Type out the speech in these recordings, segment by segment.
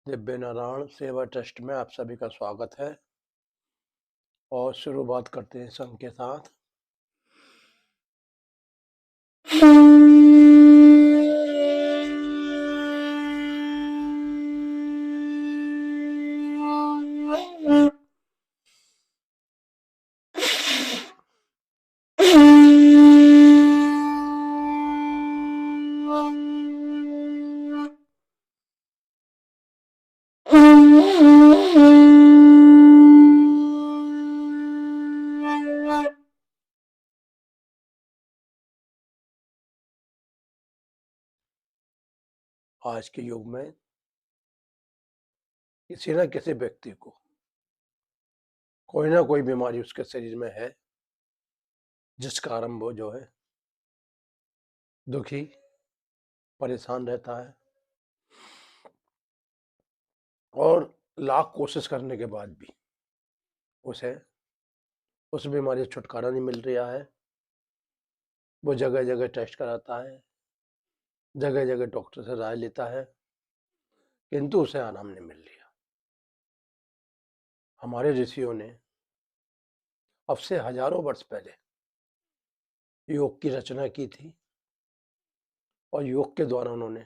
दिव्य नारायण सेवा ट्रस्ट में आप सभी का स्वागत है और शुरुआत करते हैं संघ के साथ। आज के युग में किसी न किसी व्यक्ति को कोई ना कोई बीमारी उसके शरीर में है, जिस कारण वो जो है दुखी परेशान रहता है और लाख कोशिश करने के बाद भी उसे उस बीमारी से छुटकारा नहीं मिल रहा है। वो जगह जगह टेस्ट कराता है, जगह जगह डॉक्टर से राय लेता है, किंतु उसे आराम नहीं मिल रहा। हमारे ऋषियों ने अब से हजारों वर्ष पहले योग की रचना की थी और योग के द्वारा उन्होंने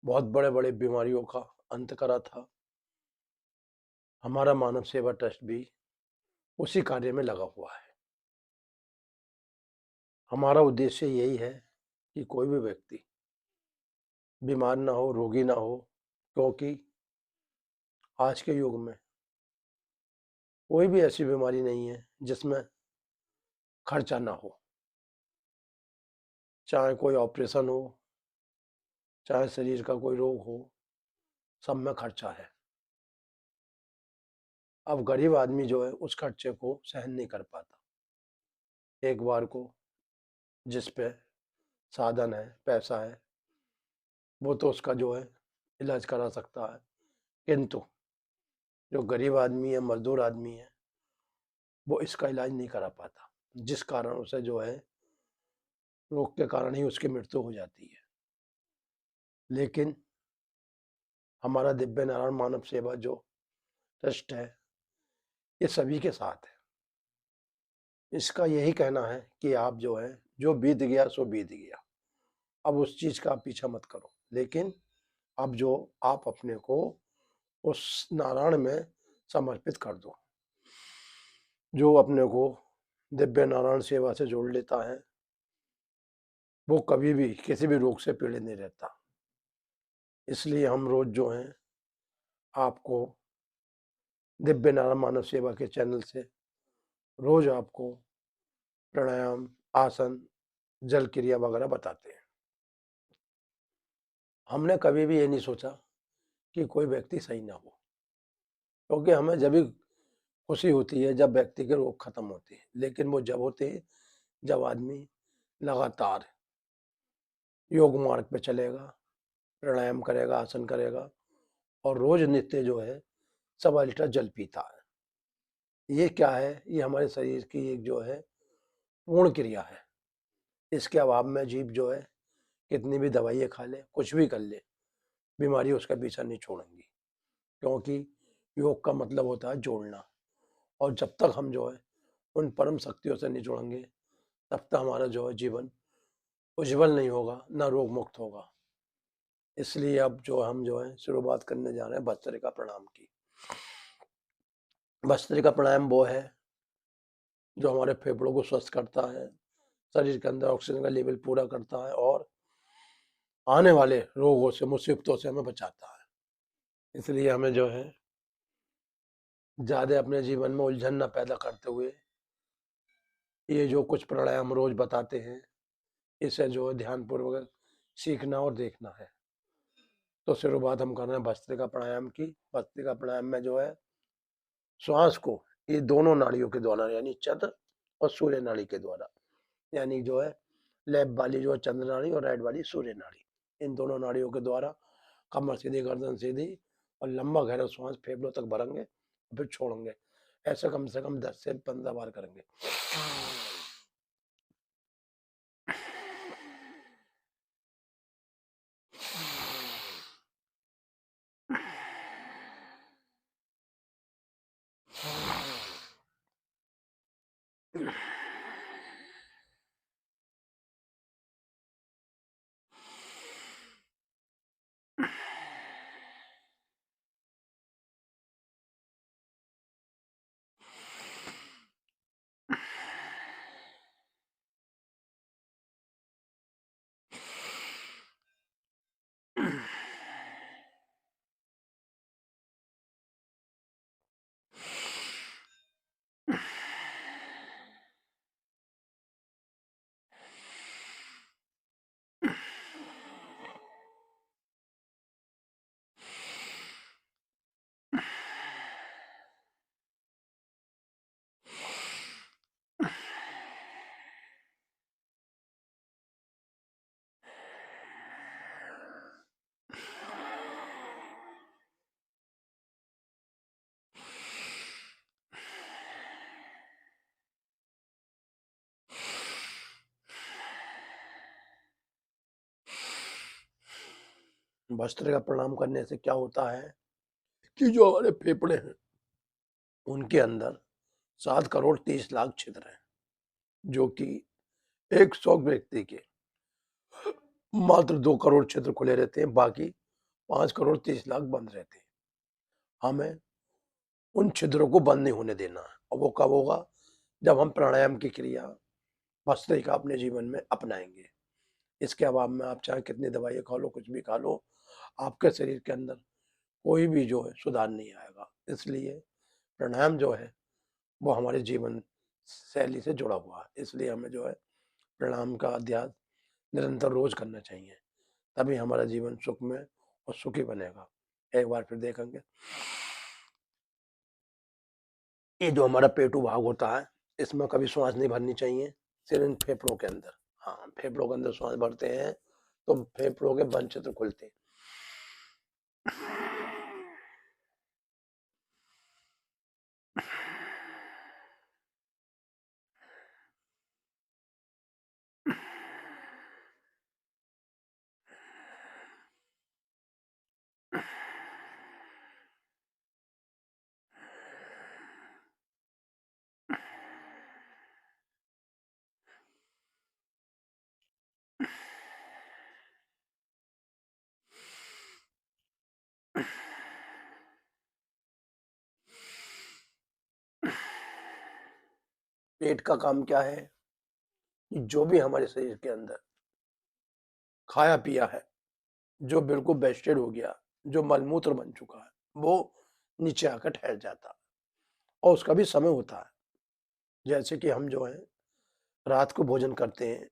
बहुत बड़े बड़े बीमारियों का अंत करा था। हमारा मानव सेवा ट्रस्ट भी उसी कार्य में लगा हुआ है। हमारा उद्देश्य यही है कि कोई भी व्यक्ति बीमार ना हो, रोगी ना हो, क्योंकि आज के युग में कोई भी ऐसी बीमारी नहीं है जिसमें खर्चा ना हो। चाहे कोई ऑपरेशन हो, चाहे शरीर का कोई रोग हो, सब में खर्चा है। अब गरीब आदमी जो है उस खर्चे को सहन नहीं कर पाता। एक बार को जिस पे साधन है, पैसा है, वो तो उसका जो है इलाज करा सकता है, किंतु जो गरीब आदमी है, मजदूर आदमी है, वो इसका इलाज नहीं करा पाता, जिस कारण उसे जो है रोग के कारण ही उसकी मृत्यु हो जाती है। लेकिन हमारा दिव्य नारायण मानव सेवा जो ट्रस्ट है, ये सभी के साथ है। इसका यही कहना है कि आप जो है, जो बीत गया सो बीत गया, अब उस चीज का आप पीछा मत करो, लेकिन अब जो आप अपने को उस नारायण में समर्पित कर दो। जो अपने को दिव्य नारायण सेवा से जोड़ लेता है, वो कभी भी किसी भी रोग से पीड़ित नहीं रहता। इसलिए हम रोज जो हैं आपको दिव्य नारायण मानव सेवा के चैनल से रोज आपको प्राणायाम, आसन, जल क्रिया वगैरह बताते हैं। हमने कभी भी ये नहीं सोचा कि कोई व्यक्ति सही ना हो, क्योंकि हमें जब भी खुशी होती है जब व्यक्ति के रोग खत्म होते हैं, लेकिन वो जब होते हैं जब आदमी लगातार योग मार्ग पे चलेगा, प्राणायाम करेगा, आसन करेगा और रोज नित्य जो है 1.25 लीटर जल पीता है। ये क्या है? ये हमारे शरीर की एक जो है पूर्ण क्रिया है। इसके अभाव में जीव जो है कितनी भी दवाइयाँ खा ले, कुछ भी कर ले, बीमारी उसका पीछा नहीं छोड़ेंगी, क्योंकि योग का मतलब होता है जोड़ना। और जब तक हम जो है उन परम शक्तियों से नहीं जुड़ेंगे, तब तक हमारा जो है जीवन उज्जवल नहीं होगा, ना रोग मुक्त होगा। इसलिए अब जो हम जो है शुरुआत करने जा रहे हैं भस्त्रिका प्रणाम की। भस्त्रिका प्राणायाम वो है जो हमारे फेफड़ों को स्वस्थ करता है, शरीर के अंदर ऑक्सीजन का लेवल पूरा करता है और आने वाले रोगों से, मुसीबतों से हमें बचाता है। इसलिए हमें जो है ज्यादा अपने जीवन में उलझन न पैदा करते हुए ये जो कुछ प्राणायाम रोज बताते हैं, इसे जो है ध्यानपूर्वक सीखना और देखना है। तो शुरुआत हम कर रहे हैं भस्त्रिका प्राणायाम की। भस्त्रिका प्राणायाम में जो है श्वास को ये दोनों नाड़ियों के द्वारा यानी चंद्र और सूर्य नाड़ी के द्वारा, यानी जो है लेफ्ट वाली जो है चंद्र नाड़ी और राइट वाली सूर्य नाड़ी, इन दोनों नाड़ियों के द्वारा कमर सीधी, गर्दन सीधी और लंबा गहरा श्वास फेफड़ों तक भरेंगे, फिर छोड़ेंगे। ऐसे कम से कम 10 से 15 बार करेंगे। भस्त्रिका प्रणाम करने से क्या होता है कि जो हमारे फेफड़े हैं उनके अंदर 7 करोड़ 30 लाख छिद्र हैं, जो कि एक 100 व्यक्ति के मात्र 2 करोड़ छिद्र खुले रहते हैं, बाकी 5 करोड़ 30 लाख बंद रहते हैं। हमें उन छिद्रों को बंद नहीं होने देना है, और वो कब होगा? जब हम प्राणायाम की क्रिया भस्त्रिका अपने जीवन में अपनाएंगे। इसके अभाव में आप चाहे कितनी दवाइयाँ खा लो, कुछ भी खा लो, आपके शरीर के अंदर कोई भी जो है सुधार नहीं आएगा। इसलिए प्राणायाम जो है वो हमारे जीवन शैली से जुड़ा हुआ है। इसलिए हमें जो है प्राणायाम का अभ्यास निरंतर रोज करना चाहिए, तभी हमारा जीवन सुखमय और सुखी बनेगा। एक बार फिर देखेंगे, ये जो हमारा पेटू भाग होता है इसमें कभी श्वास नहीं भरनी चाहिए, सिर्फ इन फेफड़ों के अंदर। हाँ, फेफड़ों के अंदर श्वास भरते हैं तो फेफड़ों के बंद क्षेत्र खुलते हैं। पेट का काम क्या है कि जो भी हमारे शरीर के अंदर खाया पिया है, जो बिल्कुल वेस्टेड हो गया, जो मलमूत्र बन चुका है, वो नीचे आकर ठहर जाता है, और उसका भी समय होता है। जैसे कि हम जो है रात को भोजन करते हैं,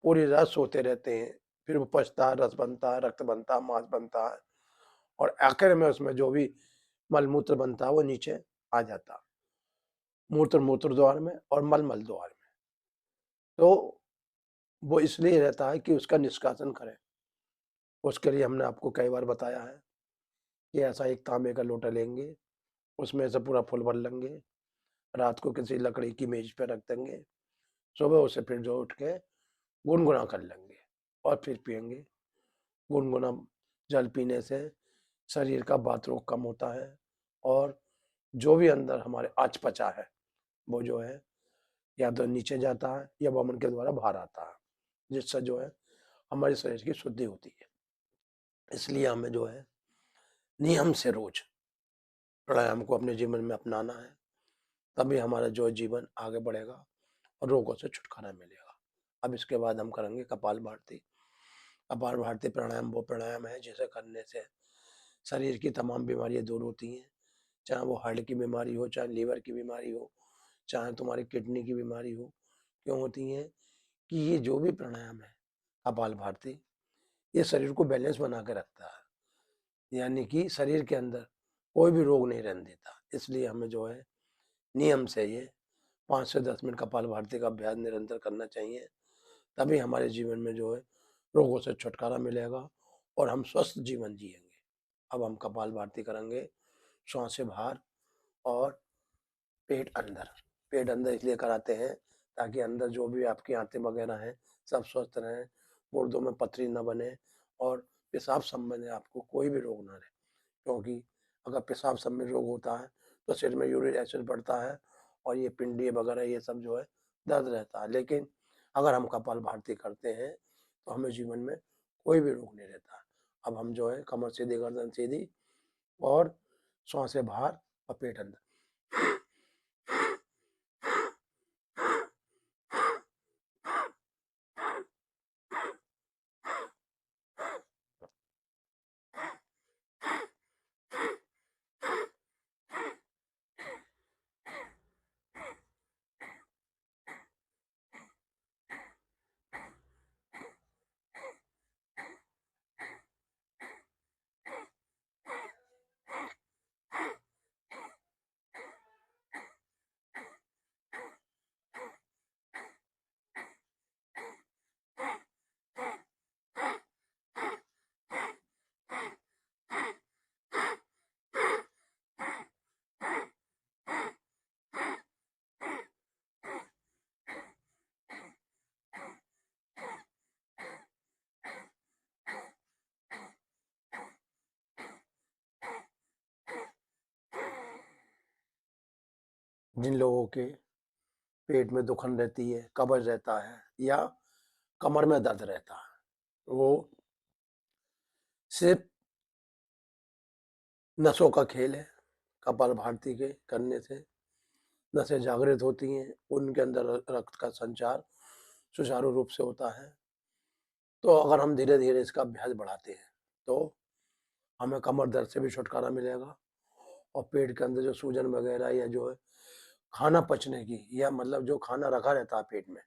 पूरी रात सोते रहते हैं, फिर वो पचता है, रस बनता है, रक्त बनता है, मांस बनता है, और आखिर में उसमें जो भी मलमूत्र बनता है वो नीचे आ जाता है, मूत्र मूत्र द्वार में और मल मल द्वार में। तो वो इसलिए रहता है कि उसका निष्कासन करें। उसके लिए हमने आपको कई बार बताया है कि ऐसा एक तांबे का लोटा लेंगे, उसमें से पूरा फुल भर लेंगे, रात को किसी लकड़ी की मेज पे रख देंगे, सुबह उसे फिर जो उठ के गुनगुना कर लेंगे और फिर पिएंगे। गुनगुना जल पीने से शरीर का वात रोग कम होता है, और जो भी अंदर हमारे आज पचा है वो जो है या तो नीचे जाता है या वमन के द्वारा बाहर आता है, जिससे जो है हमारे शरीर की शुद्धि होती है। इसलिए हमें जो है नियम से रोज प्राणायाम को अपने जीवन में अपनाना है, तभी हमारा जो जीवन आगे बढ़ेगा और रोगों से छुटकारा मिलेगा। अब इसके बाद हम करेंगे कपाल भारती। कपाल भारती प्राणायाम वो प्राणायाम है जिसे करने से शरीर की तमाम बीमारियां दूर होती हैं, चाहे वो हार्ट की बीमारी हो, चाहे लीवर की बीमारी हो, चाहे तुम्हारी किडनी की बीमारी हो। क्यों होती है कि ये जो भी प्राणायाम है कपाल भारती, ये शरीर को बैलेंस बना के रखता है। यानी कि शरीर के अंदर कोई भी रोग नहीं रहने देता। इसलिए हमें जो है नियम से ये 5 से 10 मिनट कपालभाति का अभ्यास निरंतर करना चाहिए। तभी हमारे जीवन में जो है रोगों से छुटकारा मिलेगा और हम स्वस्थ जीवन जिएंगे। अब हम कपालभाति करेंगे श्वासें बाहर और पेट अंदर। पेट अंदर इसलिए कराते हैं ताकि अंदर जो भी आपकी आंतें वगैरह हैं सब स्वस्थ रहें, गुर्दों में पथरी न बने और पेशाब संबंधी आपको कोई भी रोग ना रहे। क्योंकि अगर पेशाब संबंधी रोग होता है तो शरीर में यूरिक एसिड बढ़ता है और ये पिंडी वगैरह ये सब जो है दर्द रहता है। लेकिन अगर हम कपालभाति करते हैं तो हमें जीवन में कोई भी रोग नहीं रहता। अब हम जो है कमर सीधी, गर्दन सीधी और श्वासें बाहर और पेट अंदर। जिन लोगों के पेट में दुखन रहती है, कब्ज रहता है या कमर में दर्द रहता है, वो सिर्फ नसों का खेल है। कपालभाति के करने से नसें जागृत होती हैं, उनके अंदर रक्त का संचार सुचारू रूप से होता है। तो अगर हम धीरे धीरे इसका अभ्यास बढ़ाते हैं तो हमें कमर दर्द से भी छुटकारा मिलेगा और पेट के अंदर जो सूजन वगैरह या जो है खाना पचने की या मतलब जो खाना रखा रहता है पेट में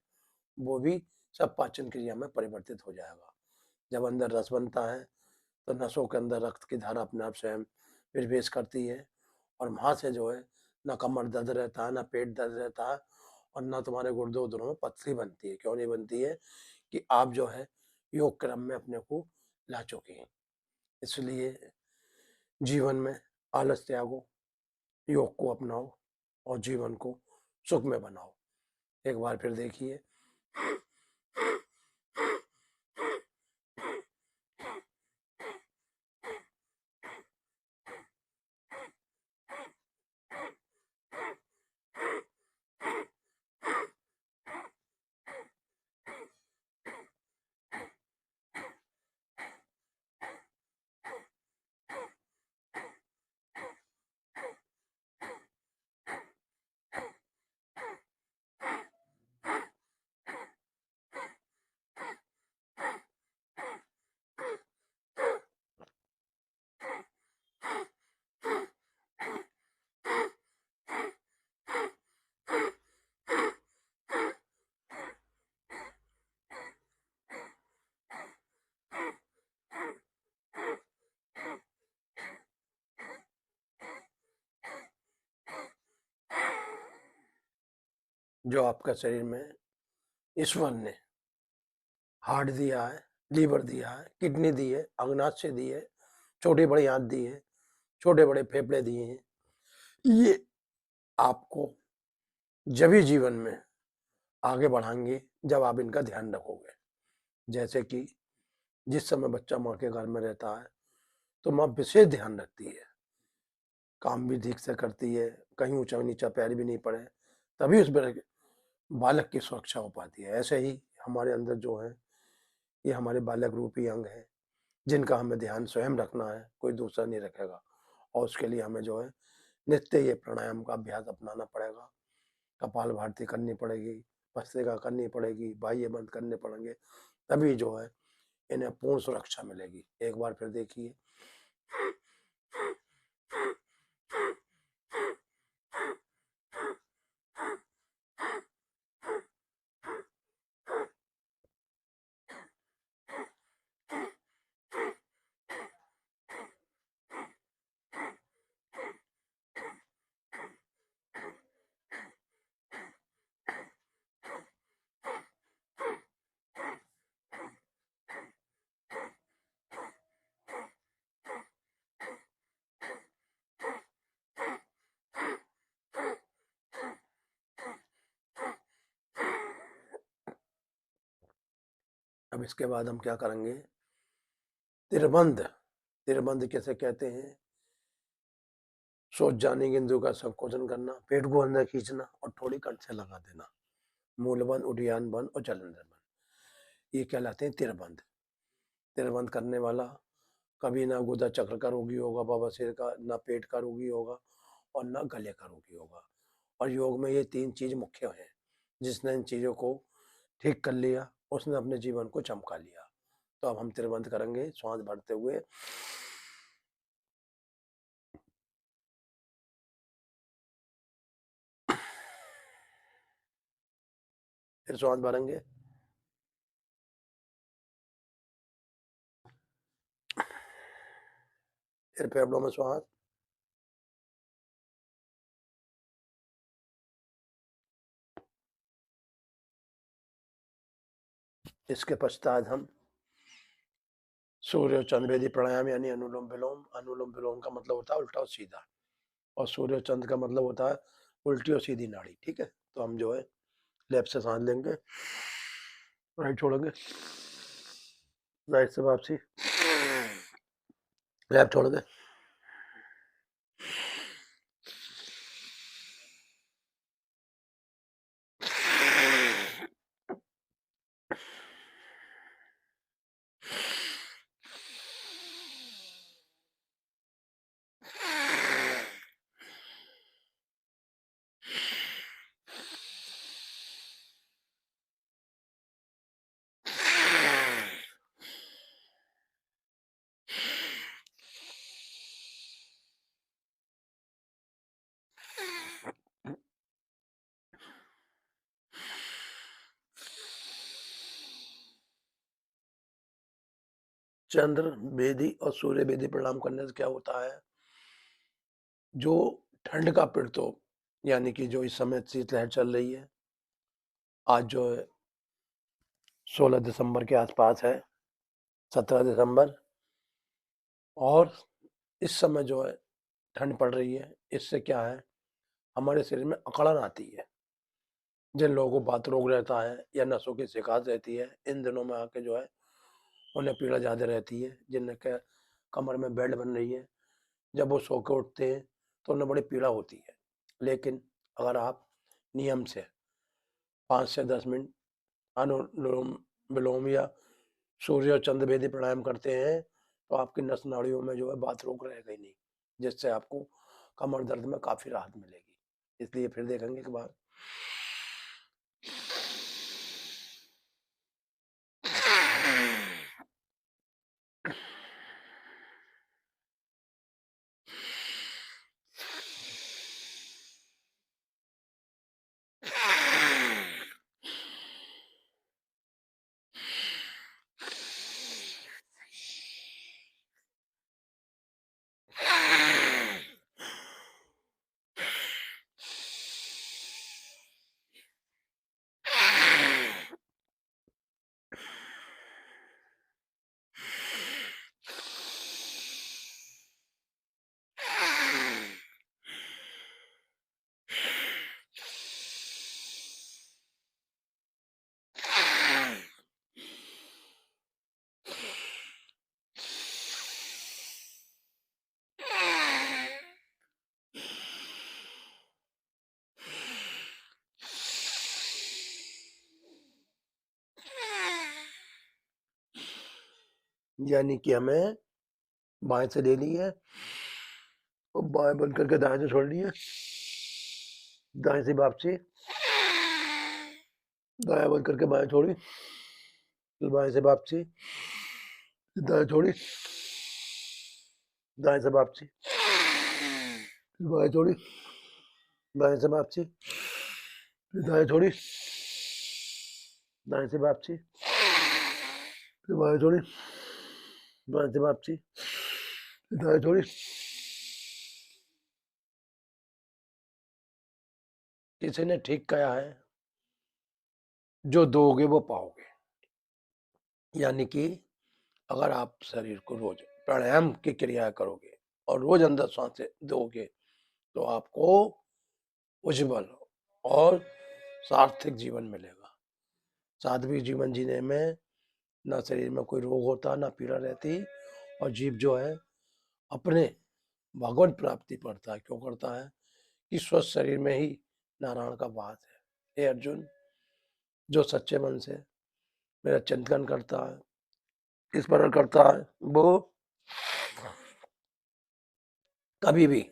वो भी सब पाचन क्रिया में परिवर्तित हो जाएगा। जब अंदर रस बनता है तो नसों के अंदर रक्त की धारा अपने आप स्वयं प्रवेश करती है और वहाँ से जो है ना कमर दर्द रहता है, ना पेट दर्द रहता है और ना तुम्हारे गुर्दे उर्दों में पथरी बनती है। क्यों नहीं बनती है? कि आप जो है योग क्रम में अपने को ला चुके हैं। इसलिए जीवन में आलस त्यागो, योग को अपनाओ और जीवन को सुखमय बनाओ। एक बार फिर देखिए। जो आपका शरीर में ईश्वर ने हार्ट दिया है, लीवर दिया है, किडनी दी है, अग्नाशय दी है, छोटे बड़े आंत दी है, छोटे बड़े फेफड़े दिए हैं, ये आपको जब भी जीवन में आगे बढ़ाएंगे जब आप इनका ध्यान रखोगे। जैसे कि जिस समय बच्चा माँ के घर में रहता है तो माँ विशेष ध्यान रखती है, काम भी ठीक से करती है, कहीं ऊंचा नीचा पैर भी नहीं पड़े, तभी उस बालक की सुरक्षा हो पाती है। ऐसे ही हमारे अंदर जो है ये हमारे बालक रूपी अंग है जिनका हमें ध्यान स्वयं रखना है, कोई दूसरा नहीं रखेगा। और उसके लिए हमें जो है नित्य ये प्राणायाम का अभ्यास अपनाना पड़ेगा। कपालभाति करनी पड़ेगी, भस्त्रिका करनी पड़ेगी, बाह्य बंद करने पड़ेंगे, तभी जो है इन्हें पूर्ण सुरक्षा मिलेगी। एक बार फिर देखिए। अब इसके बाद हम क्या करेंगे, तिरबंध। तिरबंध कैसे कहते हैं, सोच जाने की इंद्रियों का संकोचन करना, पेट को अंदर खींचना और थोड़ी कंठ से लगा देना, मूलबंध, उद्यान बंध और जलंधर बंध, ये कहलाते हैं तिरबंध। तिरबंध करने वाला कभी ना गुदा चक्र का रोगी होगा, बवासीर का, ना पेट का रोगी होगा और ना गले का रोगी होगा। और योग में ये 3 चीज मुख्य हैं। जिसने इन चीजों को ठीक कर लिया उसने अपने जीवन को चमका लिया। तो अब हम तिरबंध करेंगे श्वास भरते हुए, फिर श्वास भरेंगे, फिर फेफड़ों में श्वास, इसके पश्चात हम सूर्य चंद्र भेदी प्राणायाम यानी अनुलोम विलोम। अनुलोम विलोम का मतलब होता है उल्टा और सीधा, और सूर्य चंद्र का मतलब होता है उल्टी और सीधी नाड़ी। ठीक है, तो हम जो है लेफ्ट से सांस लेंगे, राइट छोड़ेंगे, राइट से वापसी, लेफ्ट छोड़ेंगे, चंद्र बेदी और सूर्य बेदी प्रणाम करने से क्या होता है, जो ठंड का प्रकोप यानी कि जो इस समय शीतलहर चल रही है, आज जो है 16 दिसंबर के आसपास है, 17 दिसंबर, और इस समय जो है ठंड पड़ रही है, इससे क्या है हमारे शरीर में अकड़न आती है। जिन लोगों को बात रोग रहता है या नसों की शिकायत रहती है, इन दिनों में आके जो है उन्हें पीड़ा ज़्यादा रहती है। जिनके कमर में बेल्ट बन रही है, जब वो सो के उठते हैं तो उन्हें बड़ी पीड़ा होती है। लेकिन अगर आप नियम से 5 से 10 मिनट अनुलोम विलोम या सूर्य और चंद्र भेदी प्राणायाम करते हैं तो आपकी नस नाड़ियों में जो है बात रोग रहेगा ही नहीं, जिससे आपको कमर दर्द में काफ़ी राहत मिलेगी। इसलिए फिर देखेंगे एक बार, यानी कि हमें बाएं से ले ली है और बाएं बंद करके दाएं से छोड़ ली है, दाएं से वापसी, दाएं बंद करके बाएं छोड़ी, फिर बाएं से वापसी, दाएं छोड़ी, दाएं से वापसी, फिर बाएं छोड़ी, दाएं से वापसी, फिर दाएं छोड़ी, दाएं से वापसी, फिर बाएं छोड़ी, दाएं से वापसी, फिर दाएं छोड़ी। किसी ने ठीक कहा है, जो दोगे वो पाओगे। यानी कि अगर आप शरीर को रोज प्राणायाम की क्रिया करोगे और रोज अंदर सांसें दोगे तो आपको उज्जवल और सार्थक जीवन मिलेगा। सात्विक जीवन जीने में ना शरीर में कोई रोग होता, ना पीड़ा रहती, और जीव जो है अपने भगवत प्राप्ति पड़ता है। क्यों करता है कि स्वस्थ शरीर में ही नारायण का वास है। हे अर्जुन, जो सच्चे मन से मेरा चिंतन करता है, स्मरण करता है, वो कभी भी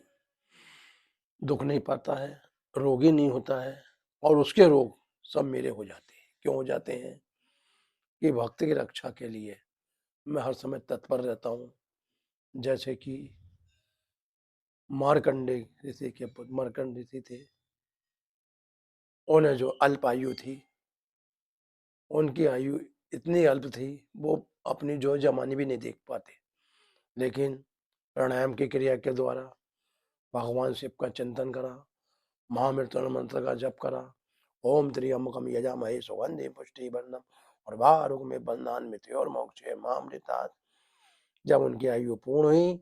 दुख नहीं पाता है, रोगी नहीं होता है, और उसके रोग सब मेरे हो जाते हैं। क्यों हो जाते हैं कि भक्त की रक्षा के लिए मैं हर समय तत्पर रहता हूँ। जैसे कि मार्कंडे ऋषि के पुत्र मार्कंड ऋषि थे, उन्हें जो अल्प आयु थी, उनकी आयु इतनी अल्प थी, वो अपनी जो जमानी भी नहीं देख पाते, लेकिन प्राणायाम की क्रिया के द्वारा भगवान शिव का चिंतन करा, महामृत्युंजय मंत्र का जप करा, ओम त्र्यंबकम यजामहे सुगंधिं पुष्टिवर्धनम् उर्वारुकमिव बन्धनान् मृत्योर्मोक्षाय मामृतात्। जब उनकी आयु पूर्ण हुई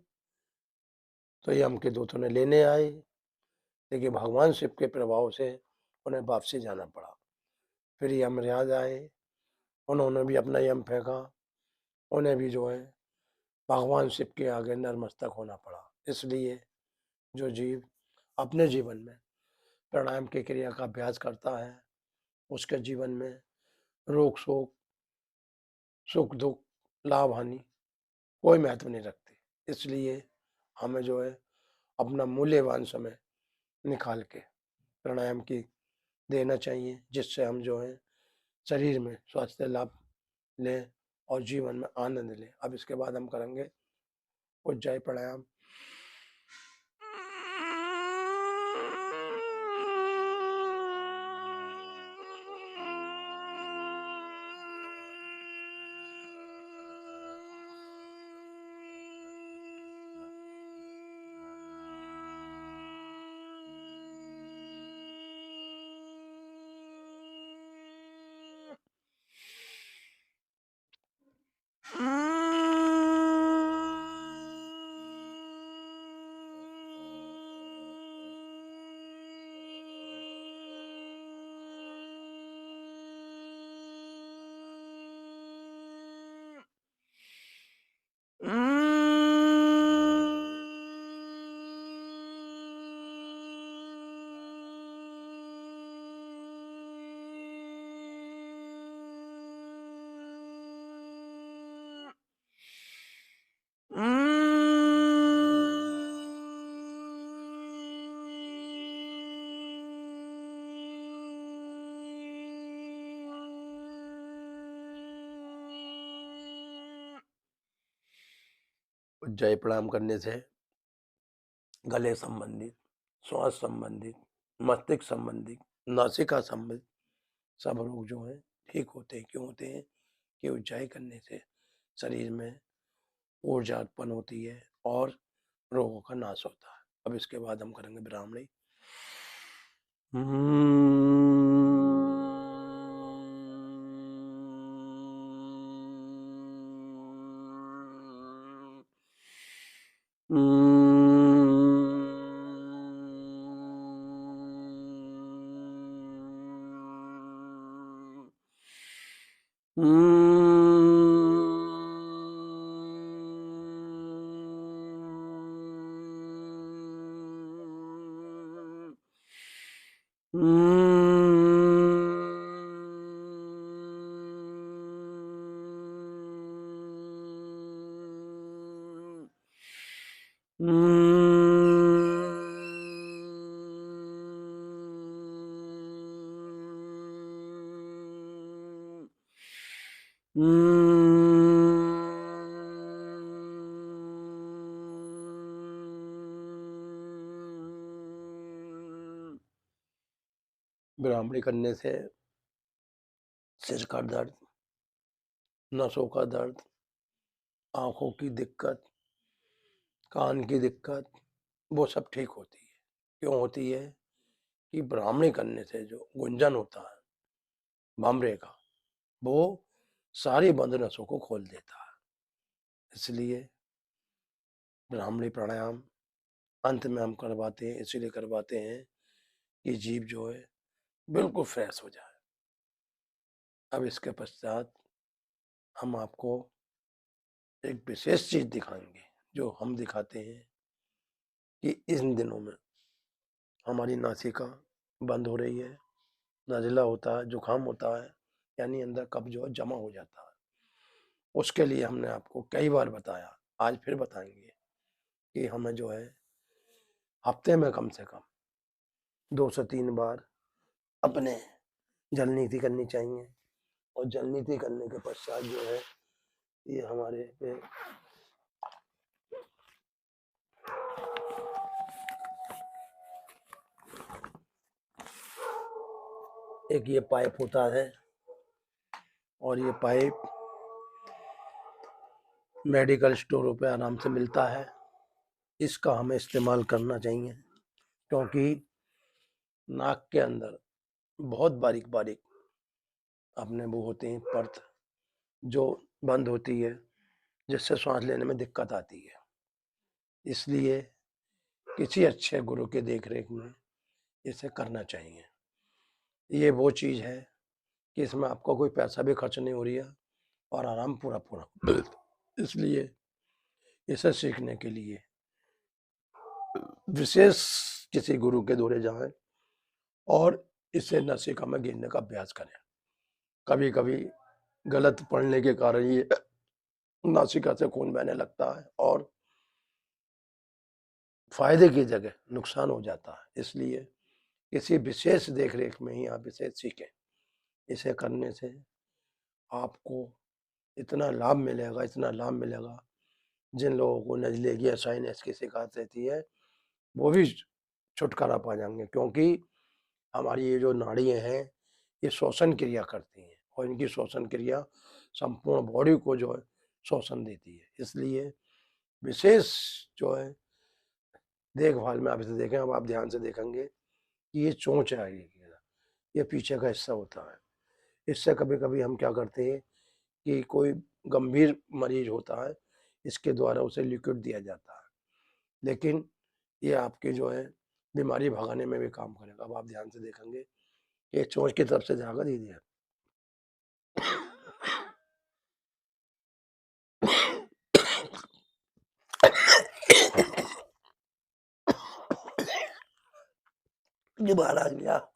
तो यम के दूतों ने लेने आए, लेकिन भगवान शिव के प्रभाव से उन्हें वापसी जाना पड़ा। फिर यमराज आए, उन्होंने भी अपना यम फेंका, उन्हें भी जो है भगवान शिव के आगे नतमस्तक होना पड़ा। इसलिए जो जीव अपने जीवन में प्राणायाम की क्रिया का अभ्यास करता है, उसके जीवन में रोग शोक, सुख दुख, लाभ हानि कोई महत्व नहीं रखती। इसलिए हमें जो है अपना मूल्यवान समय निकाल के प्राणायाम की देना चाहिए, जिससे हम जो है शरीर में स्वास्थ्य लाभ लें और जीवन में आनंद लें। अब इसके बाद हम करेंगे उज्जाई प्राणायाम। उज्जाई प्राणायाम करने से गले संबंधित, श्वास संबंधित, मस्तिष्क संबंधित, नासिका संबंधित सब रोग जो हैं ठीक होते हैं। क्यों होते हैं कि उज्जाई करने से शरीर में ऊर्जा उत्पन्न होती है और रोगों का नाश होता है। अब इसके बाद हम करेंगे ब्राह्मणी। ब्राह्मणी करने से सिर का दर्द, नसों का दर्द, आंखों की दिक्कत, कान की दिक्कत, वो सब ठीक होती है। क्यों होती है कि ब्राह्मणी करने से जो गुंजन होता है भमरे का, वो सारी बंद नसों को खोल देता है। इसलिए ब्राह्मणी प्राणायाम अंत में हम करवाते हैं, इसीलिए करवाते हैं कि जीव जो है बिल्कुल फ्रेश हो जाए। अब इसके पश्चात हम आपको एक विशेष चीज दिखाएंगे जो हम दिखाते हैं कि इन दिनों में हमारी नासिका बंद हो रही है, नज़ला होता है, जुकाम होता है, यानी अंदर कब्ज जो है जमा हो जाता है। उसके लिए हमने आपको कई बार बताया, आज फिर बताएंगे कि हमें जो है हफ्ते में कम से कम 2 से 3 बार अपने जल नीति करनी चाहिए। और जल नीति करने के पश्चात जो है ये हमारे पे एक ये पाइप होता है और ये पाइप मेडिकल स्टोरों पे आराम से मिलता है। इसका हमें इस्तेमाल करना चाहिए क्योंकि नाक के अंदर बहुत बारीक बारीक अपने वो होते हैं परत जो बंद होती है, जिससे सांस लेने में दिक्कत आती है। इसलिए किसी अच्छे गुरु के देख रेख में इसे करना चाहिए। ये वो चीज़ है कि इसमें आपका कोई पैसा भी खर्च नहीं हो रही है और आराम पूरा पूरा। इसलिए इसे सीखने के लिए विशेष किसी गुरु के दौरे जाएं और इसे नासिका में गिनने का अभ्यास करें। कभी कभी गलत पढ़ने के कारण ये नासिका से खून बहने लगता है और फायदे की जगह नुकसान हो जाता है। इसलिए किसी विशेष देख रेख में ही आप इसे सीखें। इसे करने से आपको इतना लाभ मिलेगा, इतना लाभ मिलेगा। जिन लोगों को नज़ले की या साइनस की शिकायत रहती है वो भी छुटकारा पा जाएंगे, क्योंकि हमारी ये जो नाड़ियाँ हैं ये श्वसन क्रिया करती हैं और इनकी श्वसन क्रिया संपूर्ण बॉडी को जो है श्वसन देती है। इसलिए विशेष जो है देखभाल में आप इसे देखें। अब आप ध्यान से देखेंगे कि ये चोंच है, ये पीछे का हिस्सा होता है। इससे कभी कभी हम क्या करते हैं कि कोई गंभीर मरीज होता है, इसके द्वारा उसे लिक्विड दिया जाता है, लेकिन ये आपके जो है बीमारी भगाने में भी काम करेगा। अब आप ध्यान से देखेंगे ये चोंच की तरफ से जाकर दीजिए। ये बाहर आ गया।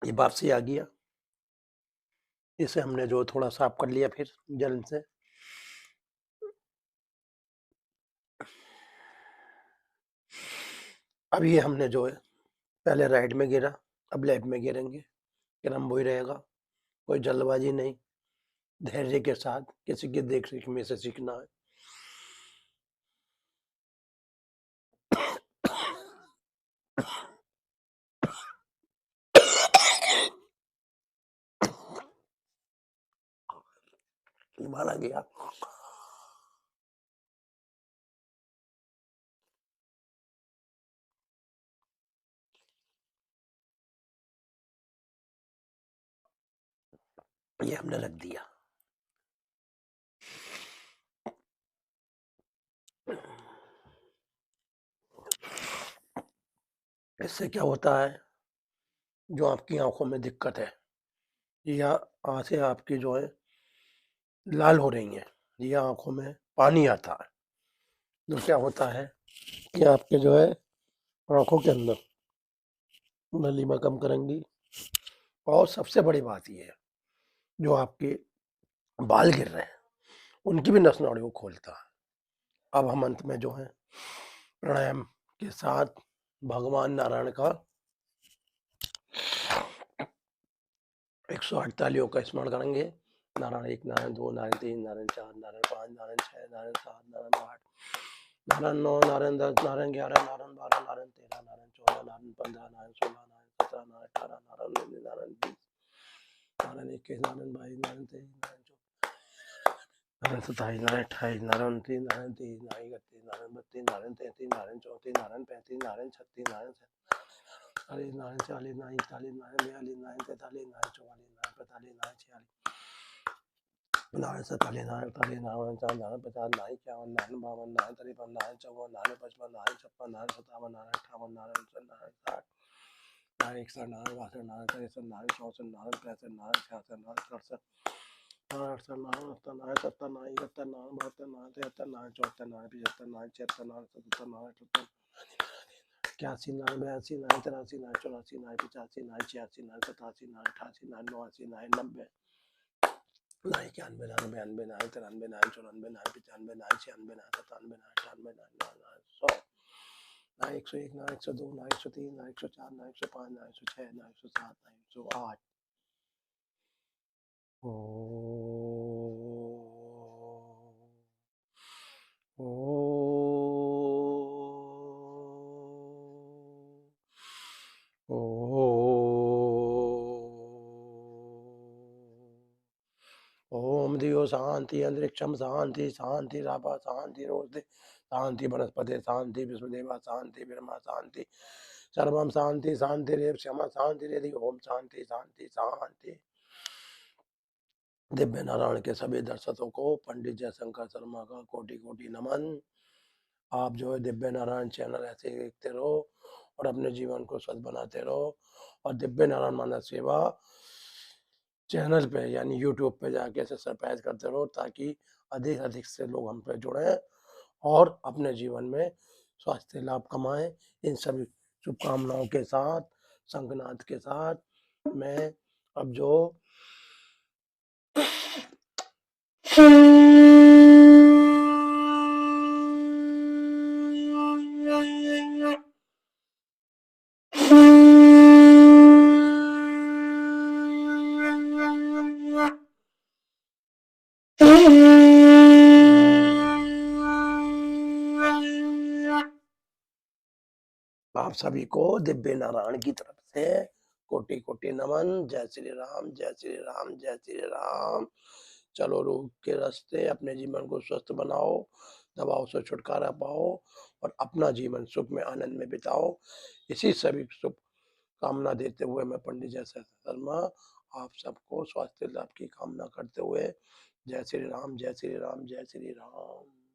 ये वापसी आ गया। इसे हमने जो थोड़ा साफ कर लिया फिर जल से। अब ये हमने जो है पहले राइट में गिरा, अब लेफ्ट में गिरेंगे। क्रम वही रहेगा, कोई जल्दबाजी नहीं, धैर्य के साथ किसी की देख रेख में से सीखना है। माना गया। ये हमने रख दिया। इससे क्या होता है, जो आपकी आंखों में दिक्कत है या आंखें आपकी जो है लाल हो रही हैं या आंखों में पानी आता है, तो क्या होता है कि आपके जो है आंखों के अंदर नलीमा कम करेंगी। और सबसे बड़ी बात ये है, जो आपके बाल गिर रहे हैं उनकी भी नस नाड़ियों को खोलता है। अब हम अंत में जो है प्राणायाम के साथ भगवान नारायण का 108 तालियों का स्मरण करेंगे। नारायण 1, नारायण 2, नारायण 3, नारायण 4, नारायण 5, नारायण 6, नारायण 7, नारायण 8, नारायण 9, नारायण 10, नारायण 11, नारायण 12, नारायण 13, नारायण 14, नारायण 15, नारायण 16, नारायण 17, नारायण 18, नारायण 19, नारायण 20, नारायण 21, नारायण 22, नारायण 23, नारायण 24, नारायण 27, नारायण 28, नारायण 29, नारायण 30, नारायण 31, नारायण 32, नारायण 33, नारायण 34, नारायण 35, नारायण 36, नारायण 37, नारायण 40, नारायण 41, नारायण 42, नारायण 43, नारायण 44, नारायण 45, नारायण 46, नारायण सताली नारायण ताली नारायण चार नारायण पचास नारायण इक्यावन नारायण बावन नारायण तिरपन नारायण चौवन नारायण पचपन नारायण छप्पन नारायण सत्तावन नारायण अट्ठावन नारायण उनसठ नारायण साठ नारायण इकसठ नारायण बासठ नारायण तिरसठ नारायण चौसठ नारायण पैंसठ नारायण छियासठ नारायण सड़सठ नारायण अड़सठ नारायण उनहत्तर नारायण सत्तर नारायण इकहत्तर नारायण बहत्तर नारायण तिहत्तर नारायण चौहत्तर नारायण पचहत्तर नारायण छिहत्तर नारायण सतहत्तर नारायण अठहत्तर इक्यासी नारायण बयासी नारायण तिरासी नारायण चौरासी नारायण पचासी नारायण छियासी नारायण सतासी नारायण अठासी नारायण नवासी नारायण नब्बे नारायण इक्यानवे नारायण बयानवे नारायण तिरानवे नारायण चौरानवे नारायण पचानवे नारायण छियानवे नारायण सतानवे नारायण अठानवे नारायण सौ नारायण 101 नारायण 102 नारायण 103 नारायण 104 नारायण 105 नारायण 106 नारायण 107 नारायण 108 ओ ओम दियो शांति अंतरिक्षम शांति शांति रापा शांति रोषधि शांति वनस्पति शांति विष्णुदेवा शांति ब्रह्मा शांति सर्वम शांति शांति रेव क्षमा शांति रेधि ओम शांति शांति शांति। दिव्य नारायण के सभी दर्शकों को पंडित जयशंकर शर्मा का कोटि कोटि नमन। आप जो है दिव्य नारायण चैनल ऐसे ही देखते रहो और अपने जीवन को स्वस्थ बनाते रहो और दिव्य नारायण मानव सेवा चैनल पे यानी यूट्यूब पे जाके सब्सक्राइब करते रहो ताकि अधिक अधिक से लोग हम पे जुड़े और अपने जीवन में स्वास्थ्य लाभ कमाएं। इन सभी शुभकामनाओं के साथ शंखनाद के साथ मैं अब जो आप सभी को दिव्य नारायण की तरफ से कोटि कोटि नमन। जय श्री राम जय श्री राम जय श्री राम। चलो रोग के रास्ते अपने जीवन को स्वस्थ बनाओ, दवाओं से छुटकारा पाओ और अपना जीवन सुख में आनंद में बिताओ। इसी सभी शुभ कामना देते हुए मैं पंडित जयशंकर शर्मा आप सबको स्वास्थ्य लाभ की कामना करते हुए जय श्री राम जय श्री राम जय श्री राम।